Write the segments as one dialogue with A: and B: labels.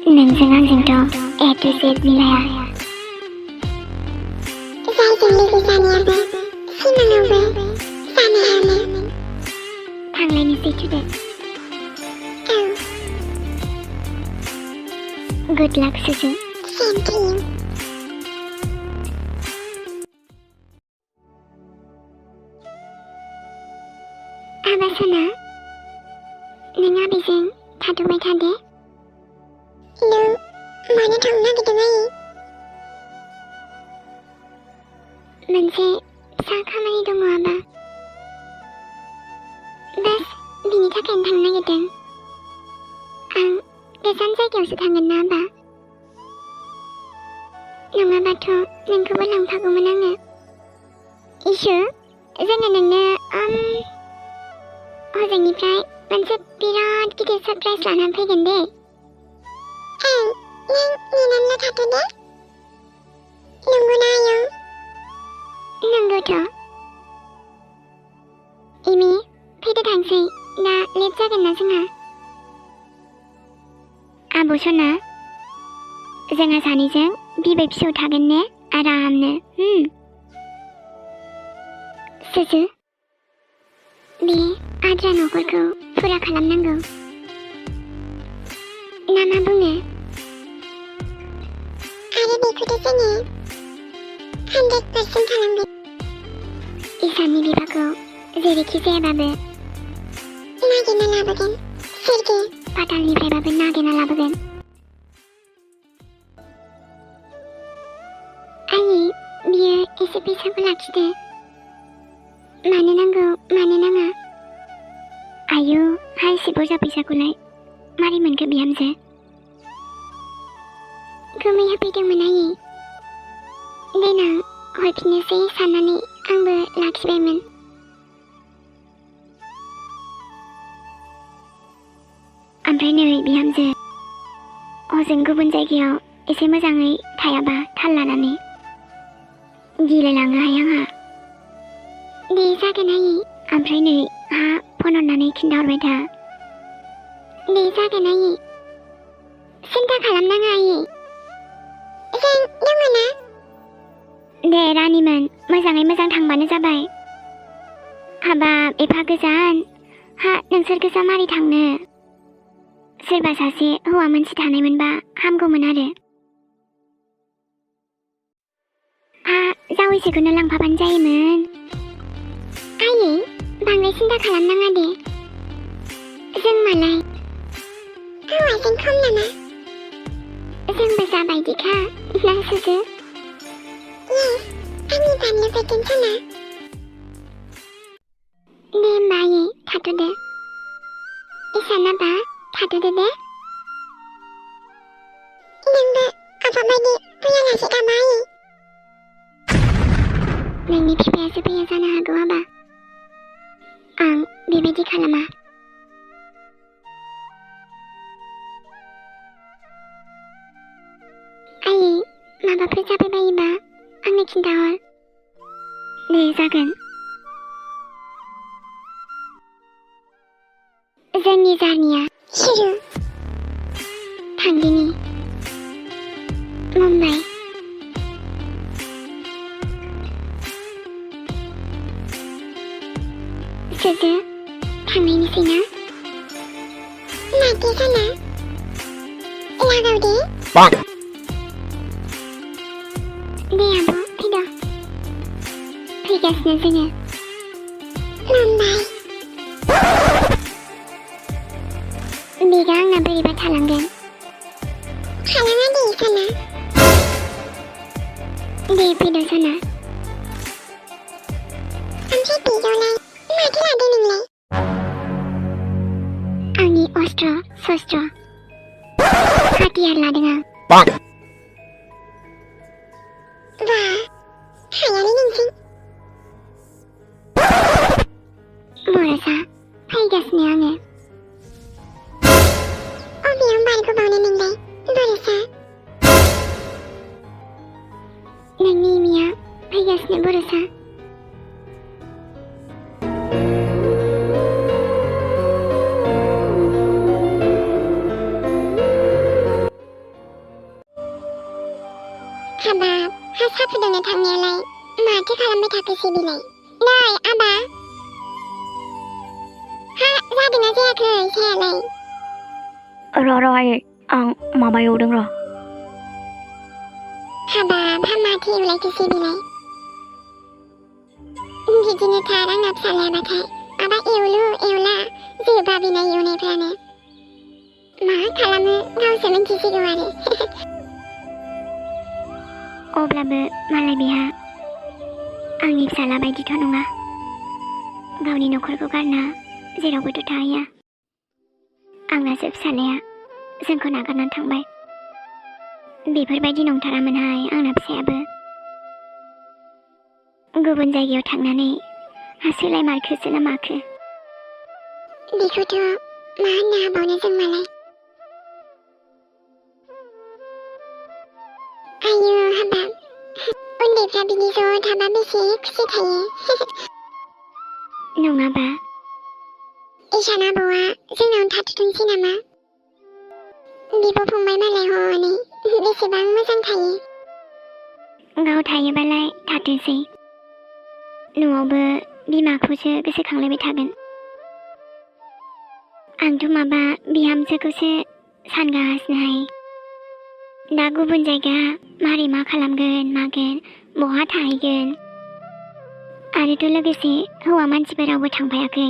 A: नोंजों आंजोंथ' A to Z मिलाया।
B: जायजों लोगो जानायाबो सिमाङावबो जानो हायामोन।
A: थांलायनोसै थुदो।
B: औ।
A: Good luck, Suzu.
B: Same to you.
A: आबासना, नों आबैजों थाथ'बाय थादे।
B: नों मानो थांनो नागिरदों आयै?
A: मोनसे फिसा खामानि दङ आबा। बास बिनि थाखायनो थांनो नागिरदों। आं गोजान जायगायावसो थांगोन ना आबा। नङाबाथ' नोंखौबो लांफागौमोन आङो। इसु, जोङो नोंनो हजोंनिफ्राय मोनसे बिराद गिदिर सरप्राइज लानानै फैगोन दे।
B: औ, नों नेनानैल' थाथ' दे। नंगौना आयं?
A: नंगौथ'। इमि, फैदो थांसै। दा लेट जागोन ना जोंहा। आब' सना, जोंहा सानैजों बिबै फिसौ थागोन ने आरामनो। सुजु, बे आद्रा न'खरखौ फुरा खालामनांगौ। ना मा बुङो?
B: आरो बेखौथ' जोङो 100% खालामगोन।
A: इसाननि बिफाखौ जेरैखि जायाबाबो
B: नागिरना लाबोगोन। सोरगो
A: पातालनिफ्रायबाबो नागिरना लाबोगोन। आयै, बियो एसे फैसाखौ लाखिदो। मानो नांगौ, मानो नाङा? आयु, हायसे बुरजा फैसाखौलाय मारै मोनखो बिहामजो? गुमै होफैदोंमोन आयै। देनां हरफिननोसै साननानै आंबो लाखिबायमोन। ओमफ्राय नै बिहामजो, हजों गुबुन जायगायाव एसे मोजाङै थायाबा थाल लानानै। गिलायलाङोहाय आंहा। दे जागोन आयै। ओमफ्राय नै हा फन हरनानै खिन्थाहरबाय था। दे जागोन आयै। सिन्था खालामनाङा आयै।
B: जों दङ ना?
A: दे रानिमोन, मोजाङै मोजां थांबानो जाबाय। हाबाब एफा गोजान। हा नोंसोर गोजा मारै थांनो? सोरबा सासे हौवा मानसि थानायमोनबा हामगौमोन आरो। हा जावैसोखौनो लांफाबानो जायोमोन। आयै, बांद्राय सिन्था खालामनाङा दे। जों मालाय
B: हौवाजों खम नामा?
A: जोंबो जाबायदिखा ना सुजु?
B: येस, आंनि बानलु बायगोन सना।
A: दे होमबा आयै, थाथ'दो। इसानाबा थाथ'दो दे।
B: नोंबो आबा बायदि फैयालासे दामा आयै।
A: नोंनि बिफायासो फैया जानो हागौ आबा। आं बेबायदि खालामा। आयै, माबाफोर जाबाय बायोबा आंनो खिन्थाहर। दे जागोन। जोंनि जार्निया
B: सुरु।
A: थांदिनि मुम्बाइ। सुजु, थांनायनोसै ना?
B: नायदो सना। लागाव दे।
A: दे आब' फैद'। फैगासिनो जोङो।
B: मुम्बाइ।
A: बेगा आंना बोरैबा थालांगोन।
B: थालाङा दे सना।
A: दे फैद' सना।
B: ओमफ्राय बेगावलाय माथो लादों नोंलाय?
A: आंनि अस्त्र शस्त्र हाथियार लादों आं।
B: बा, हायालै नोंजों।
A: बर'सा, फैगासिनो आङो।
B: अबेयाव बारग'बावनो नोंलाय, बर'सा?
A: नोंनि इमिया फैगासिनो बर'सा।
B: सा फुदुंनो थांनायालाय माथो खालामबाय थाखोसै बिलाय नै आबा हा जादोंना जायाखै सायालाय
C: र' आयै आं माबा एवदों र'
B: हाबाब हा माथो एवलायखोसै बिलाय बिदिनो थार आंना फिसालायाबाथाय आबा एवलु एवला जोबा बिना एवनायफ्रानो मा खालामो गावसो मिन्थिसिगौ आरो
A: अब्लाबो मालाय बेहा आंनि फिसाला बायदिथ' नङा गावनि न'खरखौ गारना जेरावबोथ' थाहैया आंनासो फिसालाया जोंखौ नागारनानै थांबाय बेफोरबायदि नंथारामोनहाय आंना फिसायाबो गुबुन जायगायाव थांनानै हासोलाय मारखोसो ना माखो
B: बेखौथ' मा होननो हाबावनो जों मालाय आयु हाबाब उन्दैफ्रा बिदि ज' थाबा बेसे खुसि थायो
A: नङाबा
B: इसान आबौआ जोंनावनो थाथ'थोंसै नामा बिब' फंबाय मालाय हनै बेसेबां मोजां थायो
A: गाव थायोबालाय थाथोंसै न'आवबो बिमाखौसो गोसोखांलायबाय थागोन आंथ' माबा बिहामजोखौसो सानगासिनोहाय दा गुबुन जायगा मारै मा खालामगोन मागोन बहा थाहैगोन आरोथ' लोगोसे हौवा मानसिबो रावबो थांफायाखै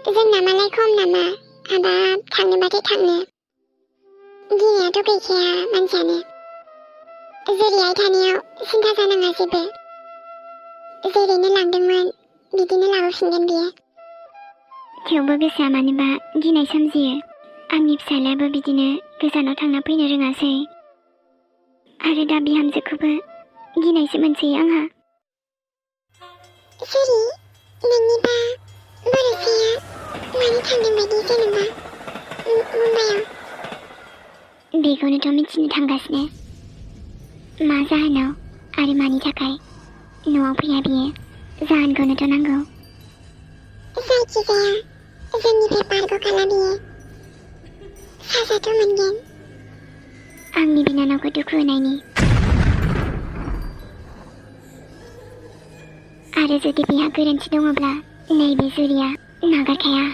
B: जोंना मालाय खम नामा हाबाब थांनोबाथाय थांनो गिनायाथ' गैखाया मानसियानो जेरैहाय थानायाव सिन्था जानाङा जेबो जेरैनो लांदोंमोन बिदिनो लाबोफिनगोन बियो
A: थेवबो गोसोआ मानोबा गिनाय सोमजियो आंनि फिसालायाबो बिदिनो गोजानाव थांना फैनो रोङासै आरो दा बिहामजोखौबो गिनायसो मोनसै आंहा
B: सोरि नोंनिबा बर'साया मानो थांदों बायदि जेनेबा मुम्बाइआव
A: बेखौनोथ' मिथिनो थांगासिनो मा जाहोनाव आरो मानि थाखाय न'आव फैया बियो जाहोनखौनोथ' नांगौ
B: जायखिजाया जोंनिफ्राय बारग'खाला बियो साजाथ' मोनगोन
A: आंनि बिनानावखौ दुखु होनायनि आरो जुदि बिहा गोरोन्थि दङब्ला नैबे जुरिया नागारखाया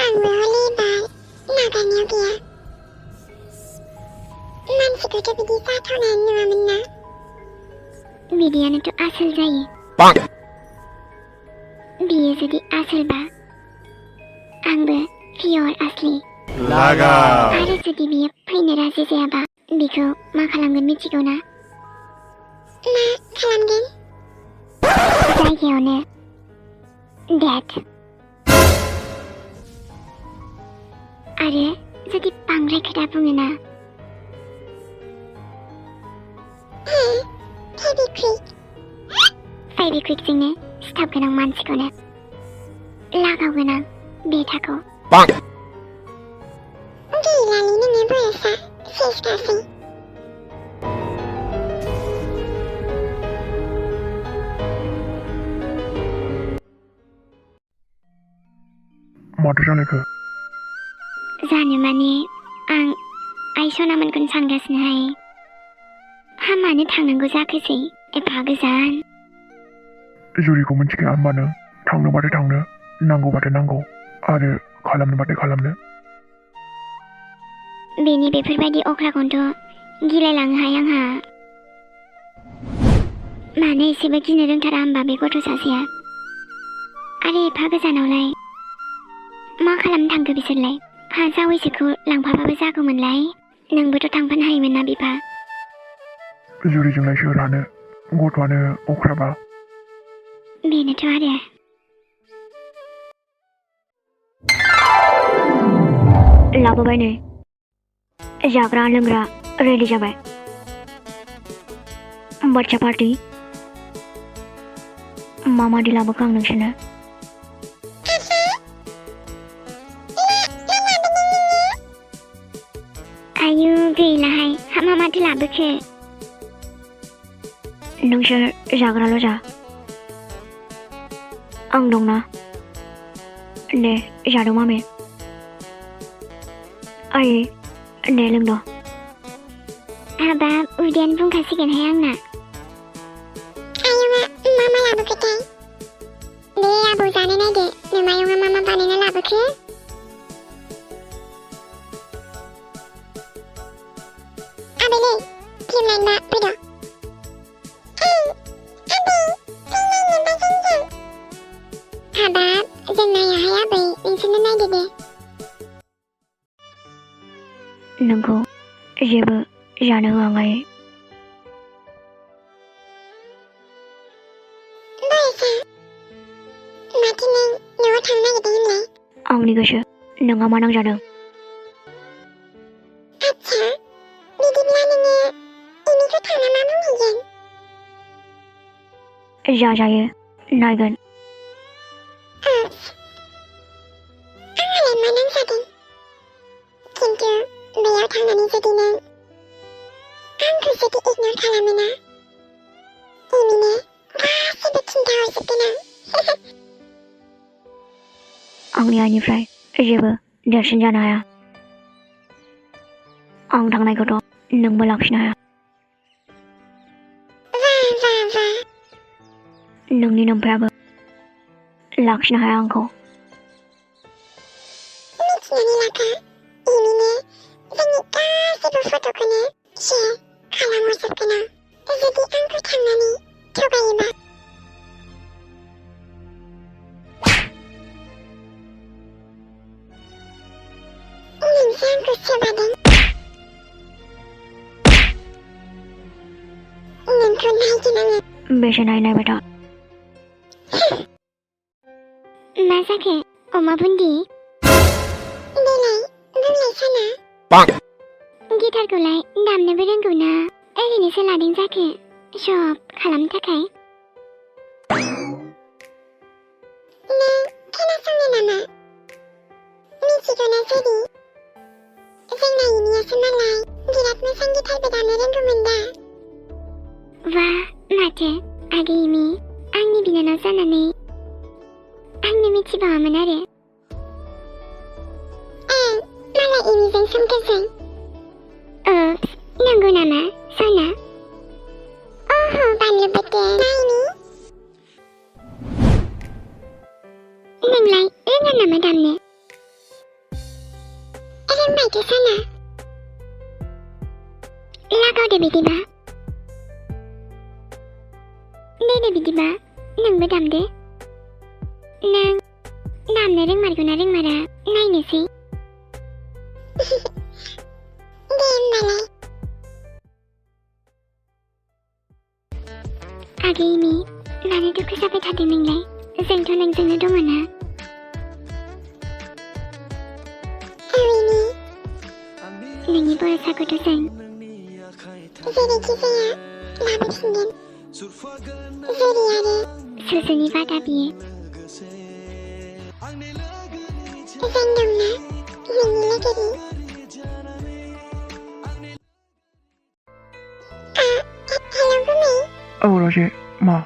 B: आंबो हले एबार नागारनायाव गैया मानसिखौथ' बिदि जाथावनायानो नङामोन ना
A: बिदियानोथ' आसोल जायो बियो जुदि आसोलबा आंबो पियर आसलि आरो जुदि बियो फैनो राजि जायाबा बिखौ मा खालामगोन मिथिगौ ना
B: मा खालामगोन
A: जायगायावनो डेथ आरो जुदि बांद्राय खोथा बुङोना फेबिक्विकजोंनो सिथाब गोनां मानसिखौनो लागावगोन आं बेथाखौ
B: गैलालै नोङो बर'सा सेसखासै
D: माथो जानायखो
A: जानो माने आं आइ सनामोनखौनो सानगासिनोहाय हा मानो थांनांगौ जाखोसै एफा गोजान
D: जुरिखौ मिथिखाया होनबा नों थांनोबाथाय थांनो नांगौबाथाय नांगौ आरो खालामनोबाथाय खालामनो
A: बेनि बेफोरबायदि अख्राखौनोथ' गिलायलाङोहाय आंहा मानो एसेबो गिनो रोंथारा होमबा बे गथ' सासेया आरो एफा गोजानावलाय मा खालामनो थांखो बिसोरलाय हा जावैसोखौ लांफाबाबो जागौमोनलाय नोंबोथ' थांफानो हायोमोन ना बिफा
D: जुरिजोंलाय सोरानो गथ'आनो अख्राबा
A: बेनोथ' आरो
C: लाबोबाय नै जाग्रा लोंग्रा रेडि जाबाय बाच्चा पार्टी मामादि लाबोखो आं नोंसोरनो
A: आयु गैलाहाय हा मामाथो लाबोखो
C: नोंसोर जाग्राल' जा आं दंना दे जादो मामे आयै दे लोंद'
A: हाबाब उदैयानो बुंखासिगोनहाय आंना
B: आयंआ मा लाबोखोथाय दे आबौ जानो नायदो नोमायंआ मा बानायना लाबोखो आबैलै फिल्म नायनोबा फैद' हाबाब जों नायाहाय आबै नोंसोरनो नायदो दे
C: नोंखौ जेबो जानो होआङै
B: बरसा माथो नों न'आव थांनो नागिरदों होनलाय
C: आंनि गोसो नोंहा मा नांजादों
B: आच्छा बिदिब्ला नोङो एमिखौ थांना मा बुंहैगोन
C: जा जायो नायगोन
B: आंहालाय मा नांजादों खिन्थु बेयाव थांनानै जुदि नों आंखौ जुदि इगनर खालामोना एमिनो गासैबो खिन्थाहरजोबगोन आं
C: आंनि आइनिफ्राय जेबो देरसिन जानो हाया आं थांनायखौथ' नोंबो लाखिनो हाया
B: वाह
C: नोंनि नोमफायाबो लाखिनो हाया आंखौ
B: मिथिनानै लाखा एमिनो जोंनि गासैबो फट'खौनो शेयार खालामहरजोबगोन आं जुदि आंखौ थांनानै थगायोबा नोंसो आंखौ सोबादों नोंखौ नायगोन आङो
C: बेसे नायबाय था
A: मा जाखो अमा बुन्दि
B: देलाय बुंलाय साना
A: गिटारखौलाय दामनोबो रोंगौ ना ओरैनोसो लादों जाखो सब खालामनो थाखाय
B: नों खोनासंनो नामा मिथिगौना जेरि जोंना एमियासो मालाय बिराद मोजां गिटारबो दामनो रोंगौमोन दा
A: वाह माथो आगै एमि आंनि बिनानाव जानानै आंनो मिथिबावामोन आरो
B: मालाय एमिजों सोमखोरजों
A: नंगौ नामा सना
B: ओह बानलु बोरदोन ना एमि
A: नोंलाय रोङा नामा दामनो
B: रोंबायथ' साना
A: लागावदो बिदिबा दे बिदिबा नोंबो दामदो नों दामनो रोंमारगौ ना रोंमारा नायनोसै
B: दे होमबालाय
A: आगै एमि मानो दुखु जाबाय थादों नोंलाय जोंथ' नोंजोंनो दङ ना
B: एमि
A: नोंनि बरसाखौथ' जों
B: जेरैखि जाया लाबोफिनगोन जेरि आरो
A: सुजुनि बादा बियो
B: जों दंना नोंनि लोगोरि हेलौ गुमै
D: औ रजे मा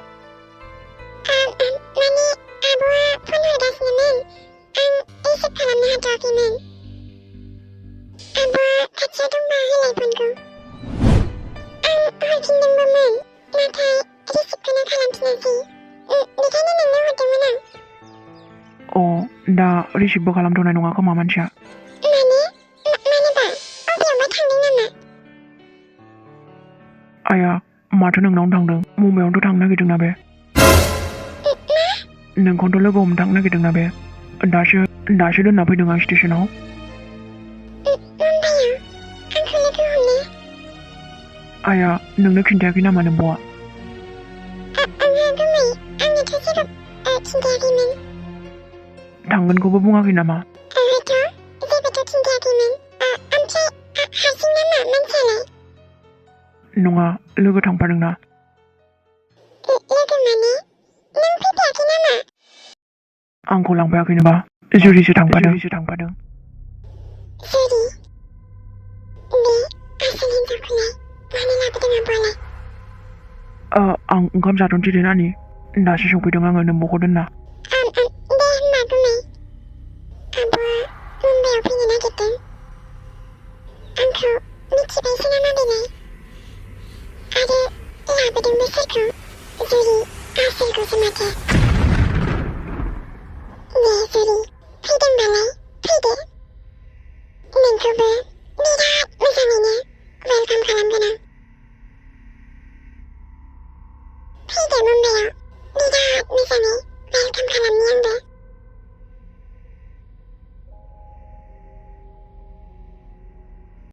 B: माने आब'आ फन हरगासिनोमोन आं रिसिभ खालामनो हाथ'वाखैमोन आब'आ खाथियाव दंबा होलाय फनखौ आं हरफिनदोंबोमोन नाथाय रिसिभखौनो खालामफिनासै बेखायनो नोंनो हरदोंमोन आं
D: अ दा रिसिभबो खालामथ'नाय नङा खोमा मानसिया
B: मानोबा अबेयावबा थांदों नामा
D: आया माथो नोंनावनो थांदों मुम्बाइआवनोथ' थांनो नागिरदोंना बे नोंखौथ' लोगो हमनो थांनो नागिरदोंना बे दासो दोनना फैदों आं स्टेसनाव
B: मुम्बाइआव आंखौ लोगो हमनो
D: आया नोंनो खिन्थायाखै नामा नोंब'आ
B: आंहा गुमै आंनोथ' जेबो खिन्थायाखैमोन
D: थांगोनखौबो बुङाखै नामा
B: ओहोथ' जेबोथ' खिन्थायाखैमोन ओमफ्राय हारसिं नामा मानसियालाय
D: नङा लोगो थांफादोंना
B: लोगो माने नों फैफायाखै नामा
D: आंखौ लांफायाखैनोबा जुरिसो थांफादों
B: जेरि बे आसोल हिन्जावखौलाय मानो लाबोदों आब'आलाय
D: आं ओंखाम जाथ'नोसै दे नानि दासो सफैदों आङो नोंब'खौ दोनना
B: दे होनबा गुमै आब'आ मुम्बाइआव फैनो नागिरदों आंखौ मिथिबायसो नामा बेलाय लाबोदों बिसोरखौ जुरि आसोलखौसो माथो दे जुरि फैदोंबालाय फैदो नोंखौबो बिराद मोजाङैनो वेलकाम खालामगोन आं फैदो मुम्बाइआव बिराद मोजाङै